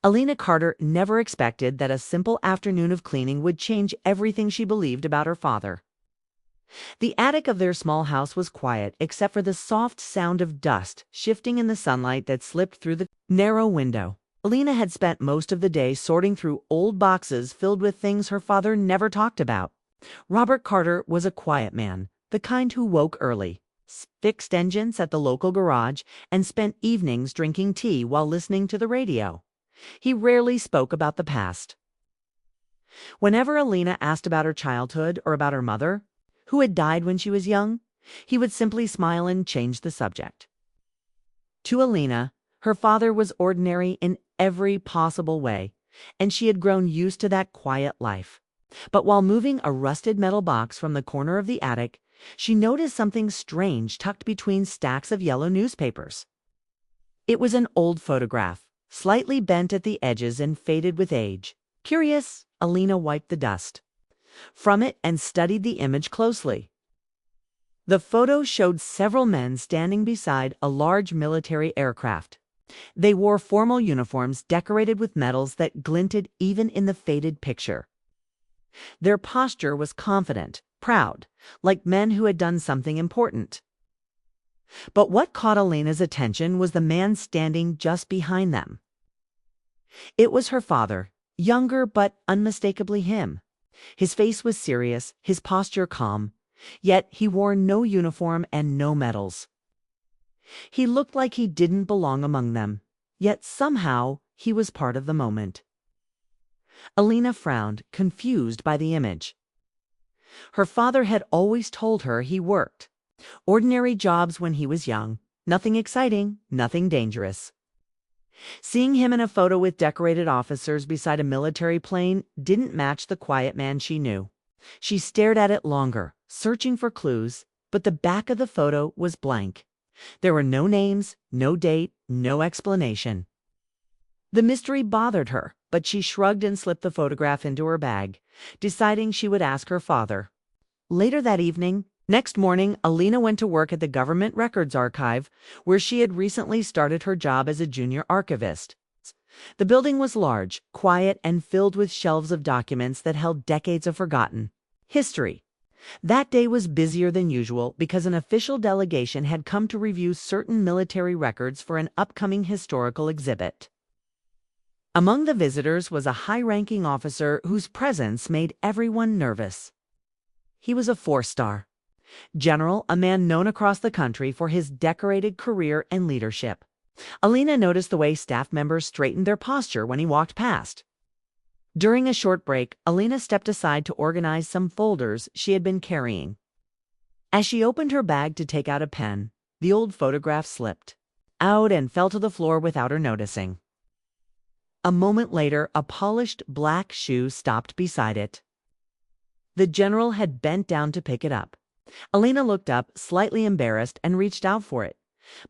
Elena Carter never expected that a simple afternoon of cleaning would change everything she believed about her father. The attic of their small house was quiet except for the soft sound of dust shifting in the sunlight that slipped through the narrow window. Elena had spent most of the day sorting through old boxes filled with things her father never talked about. Robert Carter was a quiet man, the kind who woke early, fixed engines at the local garage, and spent evenings drinking tea while listening to the radio. He rarely spoke about the past. Whenever Elena asked about her childhood or about her mother, who had died when she was young, he would simply smile and change the subject. To Elena, her father was ordinary in every possible way, and she had grown used to that quiet life. But while moving a rusted metal box from the corner of the attic, she noticed something strange tucked between stacks of yellow newspapers. It was an old photograph, slightly bent at the edges and faded with age. Curious, Elena wiped the dust from it and studied the image closely. The photo showed several men standing beside a large military aircraft. They wore formal uniforms decorated with medals that glinted even in the faded picture. Their posture was confident, proud, like men who had done something important. But what caught Elena's attention was the man standing just behind them. It was her father, younger but unmistakably him. His face was serious, his posture calm, yet he wore no uniform and no medals. He looked like he didn't belong among them, yet somehow he was part of the moment. Elena frowned, confused by the image. Her father had always told her he worked ordinary jobs when he was young, nothing exciting, nothing dangerous. Seeing him in a photo with decorated officers beside a military plane didn't match the quiet man she knew. She stared at it longer, searching for clues, but the back of the photo was blank. There were no names, no date, no explanation. The mystery bothered her, but she shrugged and slipped the photograph into her bag, deciding she would ask her father. Later that evening, next morning, Elena went to work at the Government Records Archive, where she had recently started her job as a junior archivist. The building was large, quiet, and filled with shelves of documents that held decades of forgotten history. That day was busier than usual because an official delegation had come to review certain military records for an upcoming historical exhibit. Among the visitors was a high-ranking officer whose presence made everyone nervous. He was a four-star general, a man known across the country for his decorated career and leadership. Elena noticed the way staff members straightened their posture when he walked past. During a short break, Elena stepped aside to organize some folders she had been carrying. As she opened her bag to take out a pen, the old photograph slipped out and fell to the floor without her noticing. A moment later, a polished black shoe stopped beside it. The general had bent down to pick it up. Elena looked up, slightly embarrassed, and reached out for it.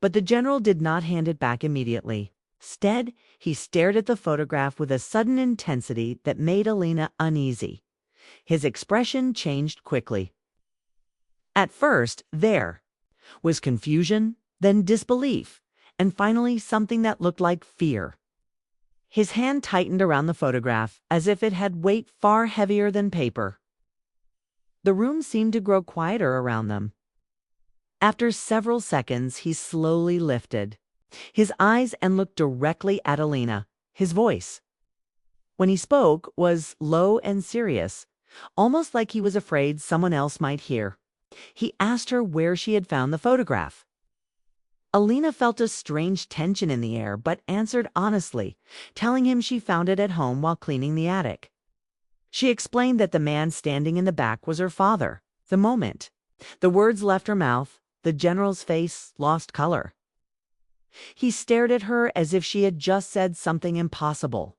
But the general did not hand it back immediately. Instead, he stared at the photograph with a sudden intensity that made Elena uneasy. His expression changed quickly. At first, there was confusion, then disbelief, and finally something that looked like fear. His hand tightened around the photograph, as if it had weight far heavier than paper. The room seemed to grow quieter around them. After several seconds, he slowly lifted his eyes and looked directly at Elena. His voice, when he spoke, was low and serious, almost like he was afraid someone else might hear. He asked her where she had found the photograph. Elena felt a strange tension in the air, but answered honestly, telling him she found it at home while cleaning the attic. She explained that the man standing in the back was her father. The moment the words left her mouth, the general's face lost color. He stared at her as if she had just said something impossible.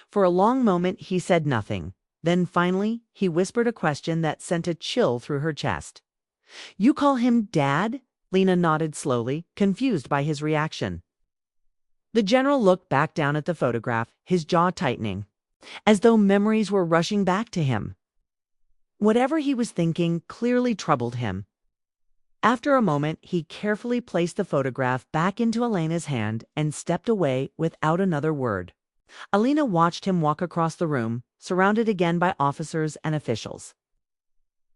For a long moment he said nothing. Then finally he whispered a question that sent a chill through her chest. "You call him Dad?" Lena nodded slowly, confused by his reaction. The general looked back down at the photograph, his jaw tightening, as though memories were rushing back to him. Whatever he was thinking clearly troubled him. After a moment, he carefully placed the photograph back into Elena's hand and stepped away without another word. Elena watched him walk across the room, surrounded again by officers and officials.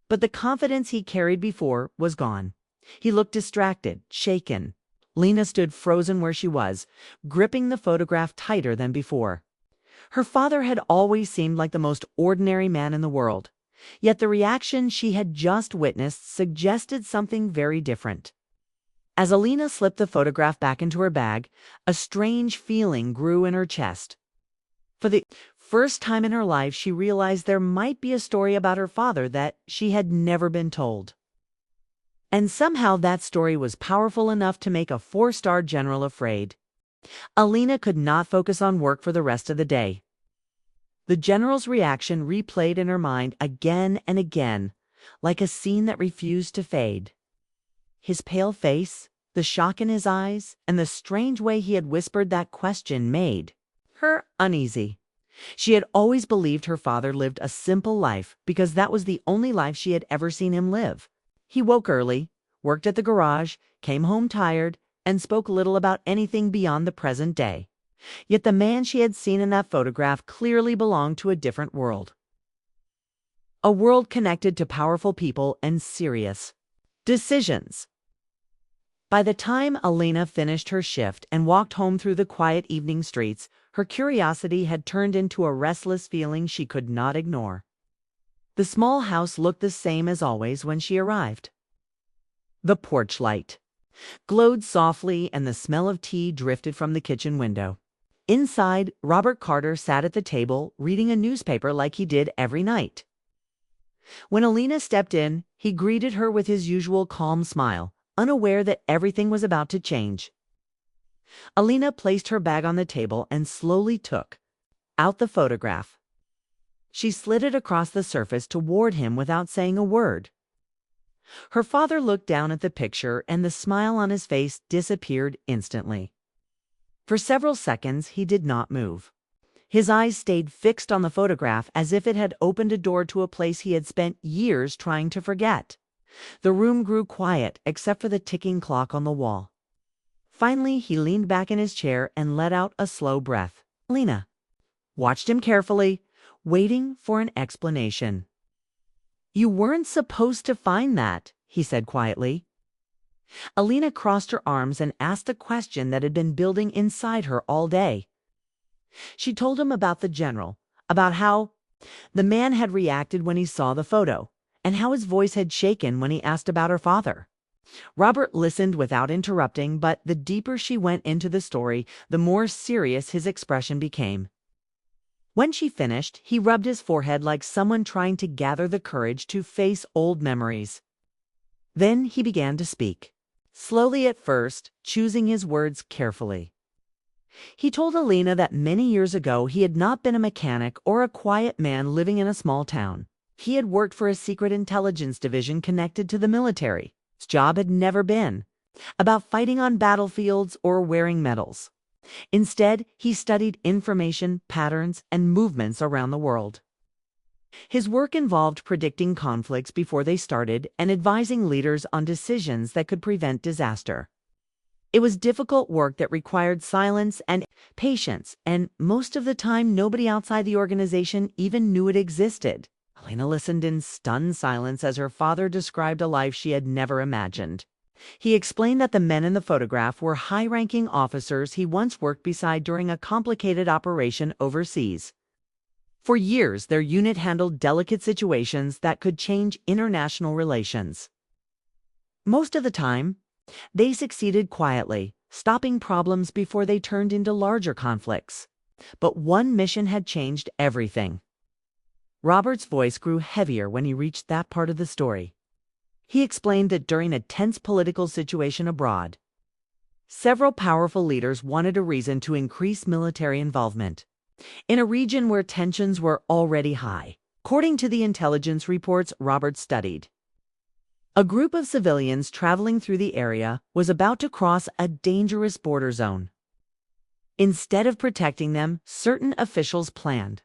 But the confidence he carried before was gone. He looked distracted, shaken. Lena stood frozen where she was, gripping the photograph tighter than before. Her father had always seemed like the most ordinary man in the world, yet the reaction she had just witnessed suggested something very different. As Elena slipped the photograph back into her bag, a strange feeling grew in her chest. For the first time in her life, she realized there might be a story about her father that she had never been told. And somehow that story was powerful enough to make a 4-star general afraid. Elena could not focus on work for the rest of the day. The general's reaction replayed in her mind again and again, like a scene that refused to fade. His pale face, the shock in his eyes, and the strange way he had whispered that question made her uneasy. She had always believed her father lived a simple life because that was the only life she had ever seen him live. He woke early, worked at the garage, came home tired, and spoke little about anything beyond the present day. Yet the man she had seen in that photograph clearly belonged to a different world. A world connected to powerful people and serious decisions. By the time Elena finished her shift and walked home through the quiet evening streets, her curiosity had turned into a restless feeling she could not ignore. The small house looked the same as always when she arrived. The porch light glowed softly and the smell of tea drifted from the kitchen window. Inside, Robert Carter sat at the table reading a newspaper like he did every night. When Elena stepped in, he greeted her with his usual calm smile, unaware that everything was about to change. Elena placed her bag on the table and slowly took out the photograph. She slid it across the surface toward him without saying a word. Her father looked down at the picture and the smile on his face disappeared instantly. For several seconds, he did not move. His eyes stayed fixed on the photograph as if it had opened a door to a place he had spent years trying to forget. The room grew quiet except for the ticking clock on the wall. Finally, he leaned back in his chair and let out a slow breath. Elena watched him carefully, waiting for an explanation. "You weren't supposed to find that," he said quietly. Elena crossed her arms and asked a question that had been building inside her all day. She told him about the general, about how the man had reacted when he saw the photo, and how his voice had shaken when he asked about her father. Robert listened without interrupting, but the deeper she went into the story, the more serious his expression became. When she finished, he rubbed his forehead like someone trying to gather the courage to face old memories. Then he began to speak, slowly at first, choosing his words carefully. He told Elena that many years ago he had not been a mechanic or a quiet man living in a small town. He had worked for a secret intelligence division connected to the military. His job had never been about fighting on battlefields or wearing medals. Instead, he studied information, patterns, and movements around the world. His work involved predicting conflicts before they started and advising leaders on decisions that could prevent disaster. It was difficult work that required silence and patience, and most of the time nobody outside the organization even knew it existed. Elena listened in stunned silence as her father described a life she had never imagined. He explained that the men in the photograph were high-ranking officers he once worked beside during a complicated operation overseas. For years, their unit handled delicate situations that could change international relations. Most of the time, they succeeded quietly, stopping problems before they turned into larger conflicts. But one mission had changed everything. Robert's voice grew heavier when he reached that part of the story. He explained that during a tense political situation abroad, several powerful leaders wanted a reason to increase military involvement in a region where tensions were already high. According to the intelligence reports Robert studied, a group of civilians traveling through the area was about to cross a dangerous border zone. Instead of protecting them, certain officials planned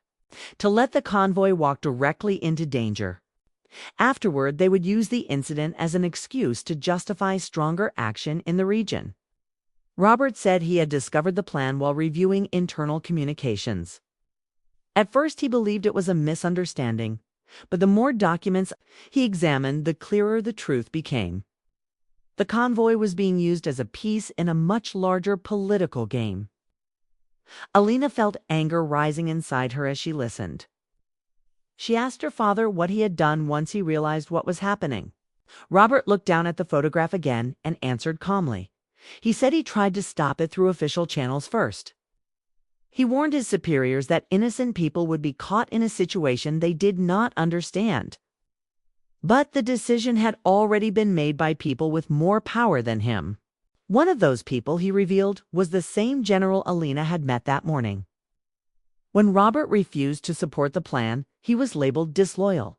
to let the convoy walk directly into danger. Afterward, they would use the incident as an excuse to justify stronger action in the region. Robert said he had discovered the plan while reviewing internal communications. At first, he believed it was a misunderstanding, but the more documents he examined, the clearer the truth became. The convoy was being used as a piece in a much larger political game. Elena felt anger rising inside her as she listened. She asked her father what he had done once he realized what was happening. Robert looked down at the photograph again and answered calmly. He said he tried to stop it through official channels first. He warned his superiors that innocent people would be caught in a situation they did not understand. But the decision had already been made by people with more power than him. One of those people, he revealed, was the same general Elena had met that morning. When Robert refused to support the plan, he was labeled disloyal.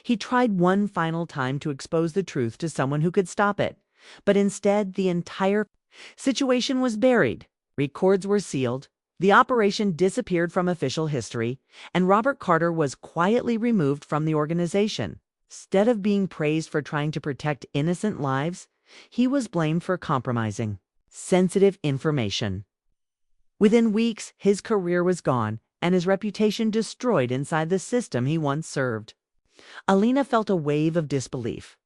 He tried one final time to expose the truth to someone who could stop it, but instead the entire situation was buried. Records were sealed, the operation disappeared from official history, and Robert Carter was quietly removed from the organization. Instead of being praised for trying to protect innocent lives, he was blamed for compromising sensitive information. Within weeks, his career was gone and his reputation destroyed inside the system he once served. Elena felt a wave of disbelief.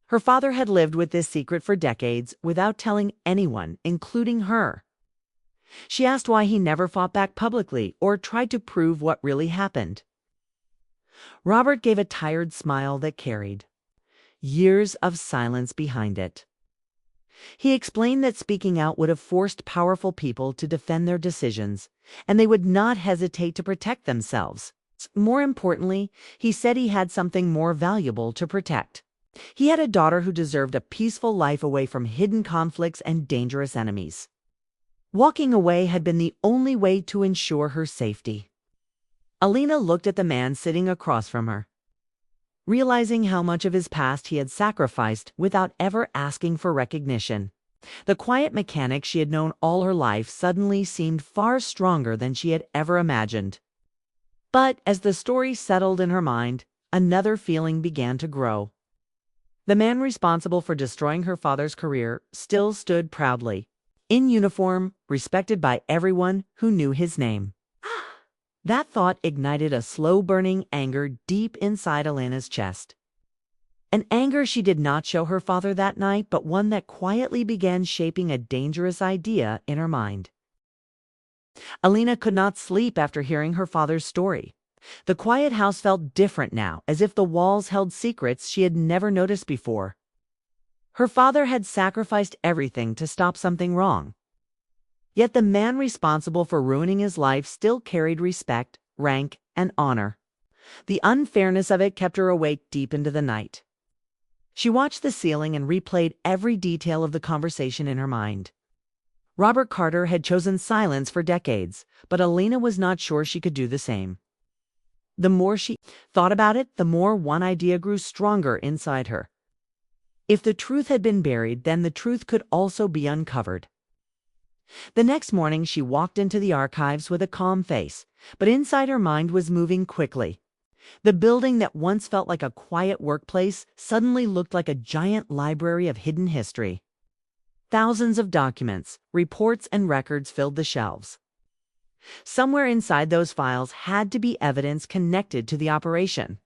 Her father had lived with this secret for decades without telling anyone, including her. She asked why he never fought back publicly or tried to prove what really happened. Robert gave a tired smile that carried years of silence behind it. He explained that speaking out would have forced powerful people to defend their decisions, and they would not hesitate to protect themselves. More importantly, he said he had something more valuable to protect. He had a daughter who deserved a peaceful life away from hidden conflicts and dangerous enemies. Walking away had been the only way to ensure her safety. Elena looked at the man sitting across from her, realizing how much of his past he had sacrificed without ever asking for recognition. The quiet mechanic she had known all her life suddenly seemed far stronger than she had ever imagined. But as the story settled in her mind, another feeling began to grow. The man responsible for destroying her father's career still stood proudly, in uniform, respected by everyone who knew his name. That thought ignited a slow-burning anger deep inside Elena's chest. An anger she did not show her father that night, but one that quietly began shaping a dangerous idea in her mind. Elena could not sleep after hearing her father's story. The quiet house felt different now, as if the walls held secrets she had never noticed before. Her father had sacrificed everything to stop something wrong. Yet the man responsible for ruining his life still carried respect, rank, and honor. The unfairness of it kept her awake deep into the night. She watched the ceiling and replayed every detail of the conversation in her mind. Robert Carter had chosen silence for decades, but Elena was not sure she could do the same. The more she thought about it, the more one idea grew stronger inside her. If the truth had been buried, then the truth could also be uncovered. The next morning, she walked into the archives with a calm face, but inside her mind was moving quickly. The building that once felt like a quiet workplace suddenly looked like a giant library of hidden history. Thousands of documents, reports, and records filled the shelves. Somewhere inside those files had to be evidence connected to the operation.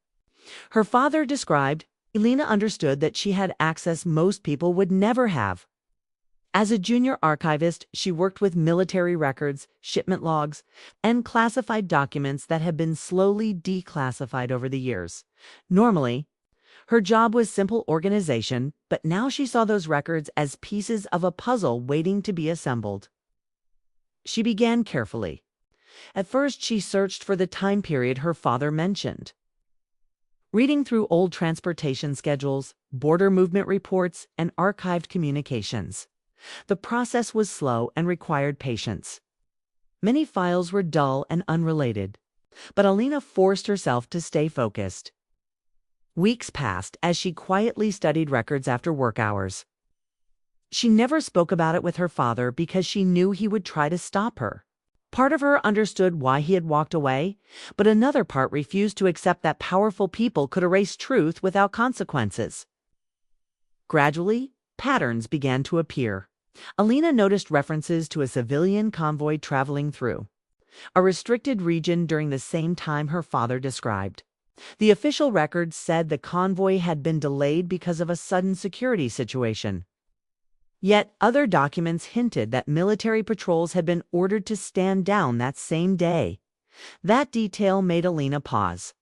Her father described, Elena understood that she had access most people would never have. As a junior archivist, she worked with military records, shipment logs, and classified documents that had been slowly declassified over the years. Normally, her job was simple organization, but now she saw those records as pieces of a puzzle waiting to be assembled. She began carefully. At first, she searched for the time period her father mentioned. Reading through old transportation schedules, border movement reports, and archived communications. The process was slow and required patience. Many files were dull and unrelated, but Elena forced herself to stay focused. Weeks passed as she quietly studied records after work hours. She never spoke about it with her father because she knew he would try to stop her. Part of her understood why he had walked away, but another part refused to accept that powerful people could erase truth without consequences. Gradually, patterns began to appear. Elena noticed references to a civilian convoy traveling through a restricted region during the same time her father described. The official records said the convoy had been delayed because of a sudden security situation. Yet other documents hinted that military patrols had been ordered to stand down that same day. That detail made Elena pause.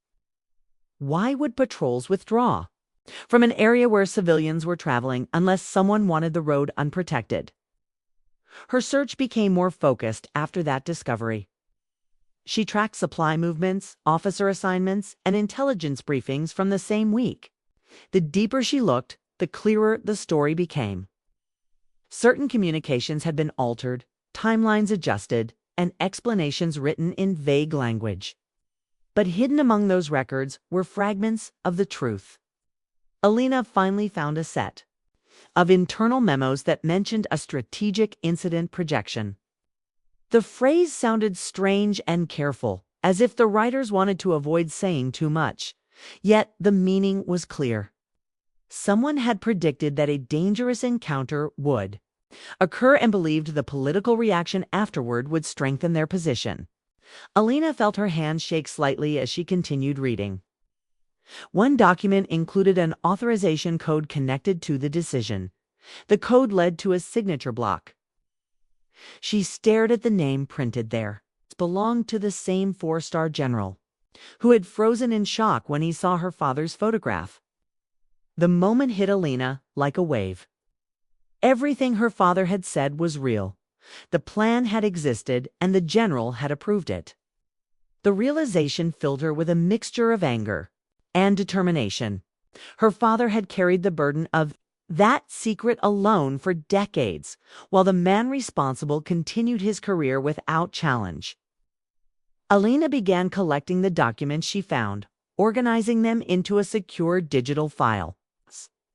Why would patrols withdraw from an area where civilians were traveling unless someone wanted the road unprotected? Her search became more focused after that discovery. She tracked supply movements, officer assignments, and intelligence briefings from the same week. The deeper she looked, the clearer the story became. Certain communications had been altered, timelines adjusted, and explanations written in vague language. But hidden among those records were fragments of the truth. Elena finally found a set of internal memos that mentioned a strategic incident projection. The phrase sounded strange and careful, as if the writers wanted to avoid saying too much. Yet the meaning was clear. Someone had predicted that a dangerous encounter would occur and believed the political reaction afterward would strengthen their position. Elena felt her hand shake slightly as she continued reading. One document included an authorization code connected to the decision. The code led to a signature block. She stared at the name printed there. It belonged to the same four-star general, who had frozen in shock when he saw her father's photograph. The moment hit Elena like a wave. Everything her father had said was real. The plan had existed, and the general had approved it. The realization filled her with a mixture of anger and determination. Her father had carried the burden of that secret alone for decades, while the man responsible continued his career without challenge. Elena began collecting the documents she found, organizing them into a secure digital file.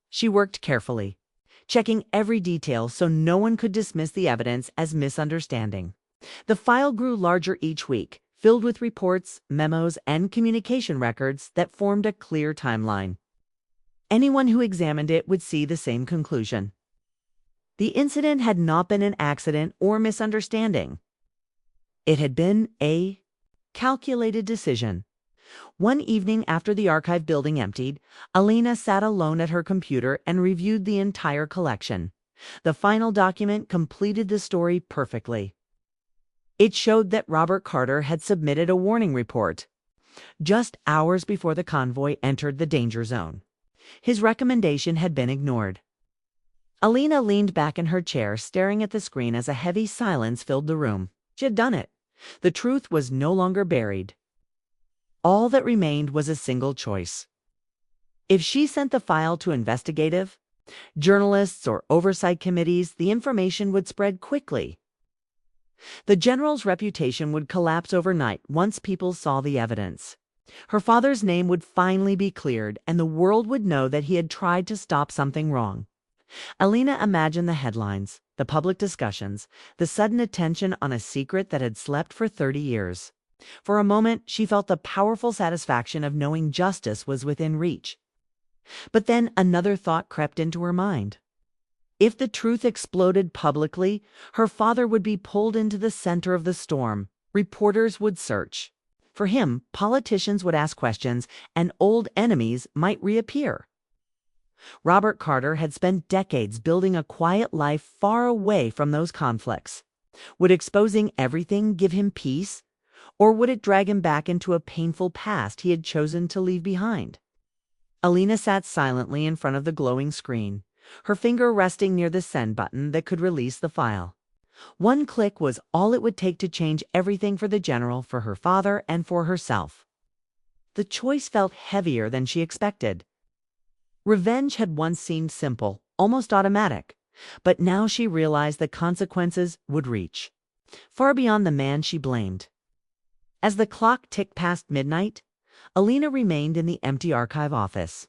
She worked carefully, checking every detail so no one could dismiss the evidence as misunderstanding. The file grew larger each week, filled with reports, memos, and communication records that formed a clear timeline. Anyone who examined it would see the same conclusion. The incident had not been an accident or misunderstanding. It had been a calculated decision. One evening after the archive building emptied, Elena sat alone at her computer and reviewed the entire collection. The final document completed the story perfectly. It showed that Robert Carter had submitted a warning report just hours before the convoy entered the danger zone. His recommendation had been ignored. Elena leaned back in her chair, staring at the screen as a heavy silence filled the room. She had done it. The truth was no longer buried. All that remained was a single choice. If she sent the file to investigative journalists or oversight committees, the information would spread quickly. The general's reputation would collapse overnight once people saw the evidence. Her father's name would finally be cleared, and the world would know that he had tried to stop something wrong. Elena imagined the headlines, the public discussions, the sudden attention on a secret that had slept for 30 years. For a moment, she felt the powerful satisfaction of knowing justice was within reach. But then another thought crept into her mind. If the truth exploded publicly, her father would be pulled into the center of the storm. Reporters would search for him, politicians would ask questions, and old enemies might reappear. Robert Carter had spent decades building a quiet life far away from those conflicts. Would exposing everything give him peace, or would it drag him back into a painful past he had chosen to leave behind? Elena sat silently in front of the glowing screen, her finger resting near the send button that could release the file. One click was all it would take to change everything for the general, for her father, and for herself. The choice felt heavier than she expected. Revenge had once seemed simple, almost automatic, but now she realized the consequences would reach far beyond the man she blamed. As the clock ticked past midnight, Elena remained in the empty archive office,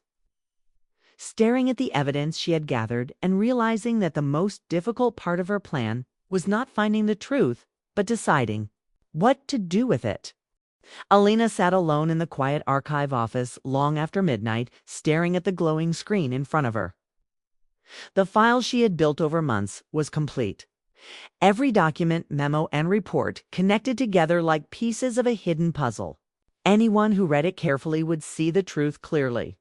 staring at the evidence she had gathered and realizing that the most difficult part of her plan was not finding the truth, but deciding what to do with it. Elena sat alone in the quiet archive office long after midnight, staring at the glowing screen in front of her. The file she had built over months was complete. Every document, memo, and report connected together like pieces of a hidden puzzle. Anyone who read it carefully would see the truth clearly.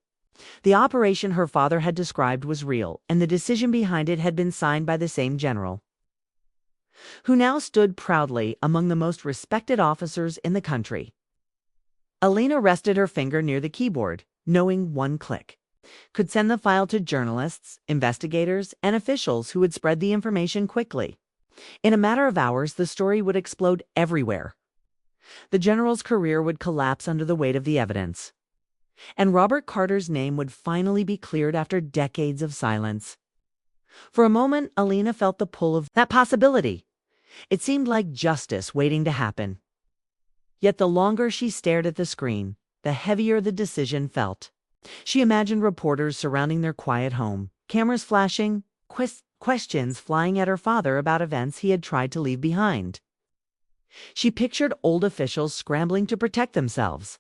The operation her father had described was real, and the decision behind it had been signed by the same general, who now stood proudly among the most respected officers in the country. Elena rested her finger near the keyboard, knowing one click could send the file to journalists, investigators, and officials who would spread the information quickly. In a matter of hours, the story would explode everywhere. The general's career would collapse under the weight of the evidence, and Robert Carter's name would finally be cleared after decades of silence. For a moment, Elena felt the pull of that possibility. It seemed like justice waiting to happen. Yet the longer she stared at the screen, the heavier the decision felt. She imagined reporters surrounding their quiet home, cameras flashing, questions flying at her father about events he had tried to leave behind. She pictured old officials scrambling to protect themselves,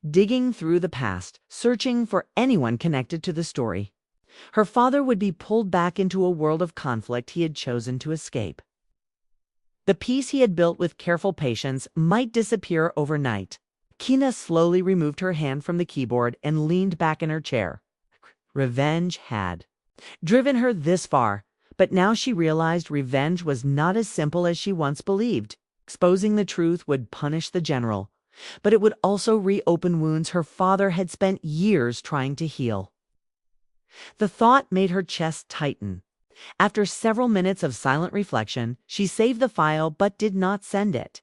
digging through the past, searching for anyone connected to the story. Her father would be pulled back into a world of conflict he had chosen to escape. The peace he had built with careful patience might disappear overnight. Kina slowly removed her hand from the keyboard and leaned back in her chair. Revenge had driven her this far, but now she realized revenge was not as simple as she once believed. Exposing the truth would punish the general, but it would also reopen wounds her father had spent years trying to heal. The thought made her chest tighten. After several minutes of silent reflection, she saved the file but did not send it.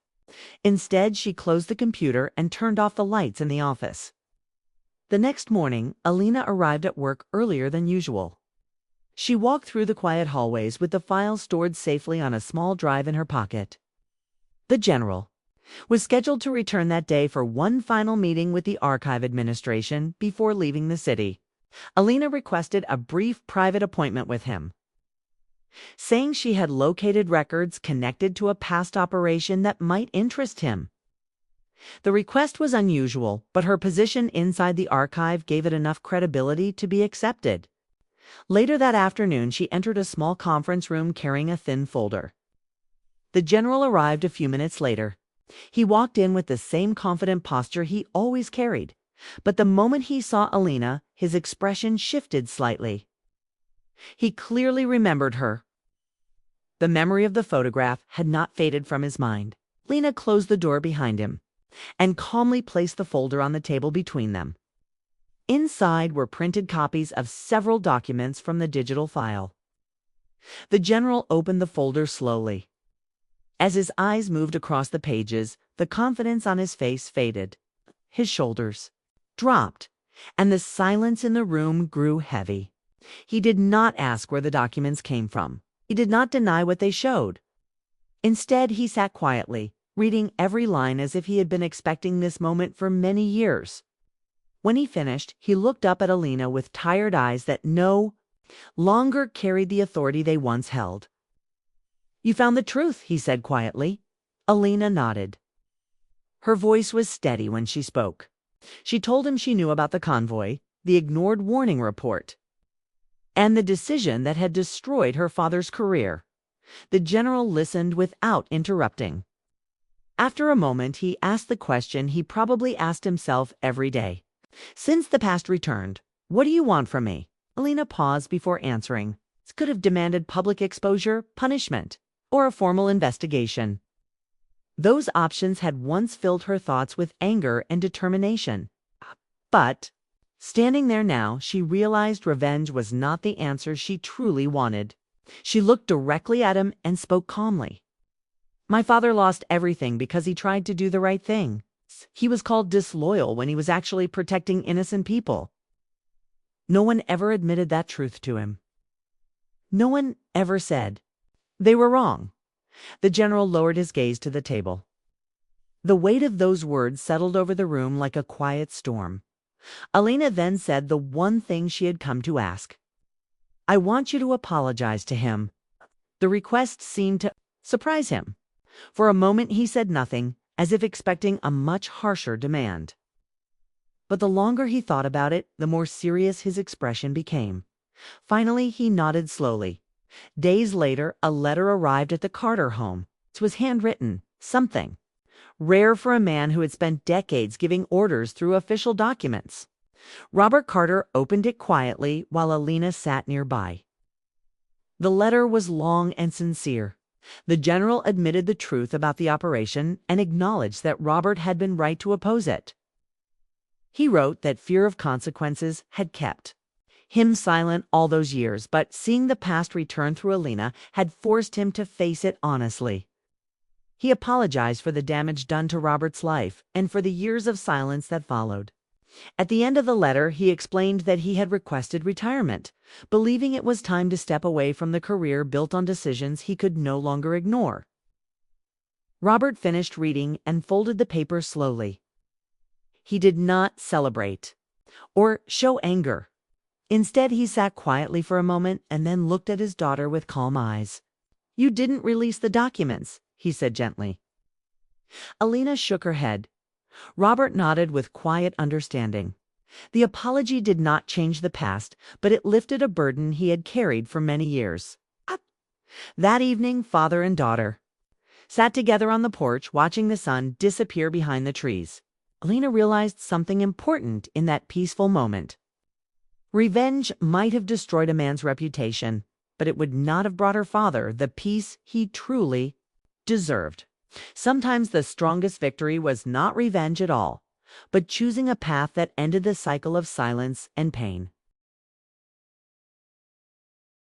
Instead, she closed the computer and turned off the lights in the office. The next morning, Elena arrived at work earlier than usual. She walked through the quiet hallways with the file stored safely on a small drive in her pocket. The general was scheduled to return that day for one final meeting with the archive administration before leaving the city. Elena requested a brief private appointment with him, saying she had located records connected to a past operation that might interest him. The request was unusual, but her position inside the archive gave it enough credibility to be accepted. Later that afternoon, she entered a small conference room carrying a thin folder. The general arrived a few minutes later. He walked in with the same confident posture he always carried, but the moment he saw Elena, his expression shifted slightly. He clearly remembered her. The memory of the photograph had not faded from his mind. Elena closed the door behind him and calmly placed the folder on the table between them. Inside were printed copies of several documents from the digital file. The general opened the folder slowly. As his eyes moved across the pages, the confidence on his face faded. His shoulders dropped, and the silence in the room grew heavy. He did not ask where the documents came from. He did not deny what they showed. Instead, he sat quietly, reading every line as if he had been expecting this moment for many years. When he finished, he looked up at Elena with tired eyes that no longer carried the authority they once held. "You found the truth," he said quietly. Elena nodded. Her voice was steady when she spoke. She told him she knew about the convoy, the ignored warning report, and the decision that had destroyed her father's career. The general listened without interrupting. After a moment, he asked the question he probably asked himself every day. "Since the past returned, what do you want from me?" Elena paused before answering. This could have demanded public exposure, punishment, or a formal investigation. Those options had once filled her thoughts with anger and determination. But, standing there now, she realized revenge was not the answer she truly wanted. She looked directly at him and spoke calmly. "My father lost everything because he tried to do the right thing. He was called disloyal when he was actually protecting innocent people. No one ever admitted that truth to him. No one ever said they were wrong." The general lowered his gaze to the table. The weight of those words settled over the room like a quiet storm. Elena then said the one thing she had come to ask. "I want you to apologize to him." The request seemed to surprise him. For a moment he said nothing, as if expecting a much harsher demand. But the longer he thought about it, the more serious his expression became. Finally, he nodded slowly. Days later, a letter arrived at the Carter home. It was handwritten, something rare for a man who had spent decades giving orders through official documents. Robert Carter opened it quietly while Elena sat nearby. The letter was long and sincere. The general admitted the truth about the operation and acknowledged that Robert had been right to oppose it. He wrote that fear of consequences had kept him silent all those years, but seeing the past return through Elena had forced him to face it honestly. He apologized for the damage done to Robert's life and for the years of silence that followed. At the end of the letter, he explained that he had requested retirement, believing it was time to step away from the career built on decisions he could no longer ignore. Robert finished reading and folded the paper slowly. He did not celebrate or show anger. Instead, he sat quietly for a moment and then looked at his daughter with calm eyes. "You didn't release the documents," he said gently. Elena shook her head. Robert nodded with quiet understanding. The apology did not change the past, but it lifted a burden he had carried for many years. That evening, father and daughter sat together on the porch, watching the sun disappear behind the trees. Elena realized something important in that peaceful moment. Revenge might have destroyed a man's reputation, but it would not have brought her father the peace he truly deserved. Sometimes the strongest victory was not revenge at all, but choosing a path that ended the cycle of silence and pain.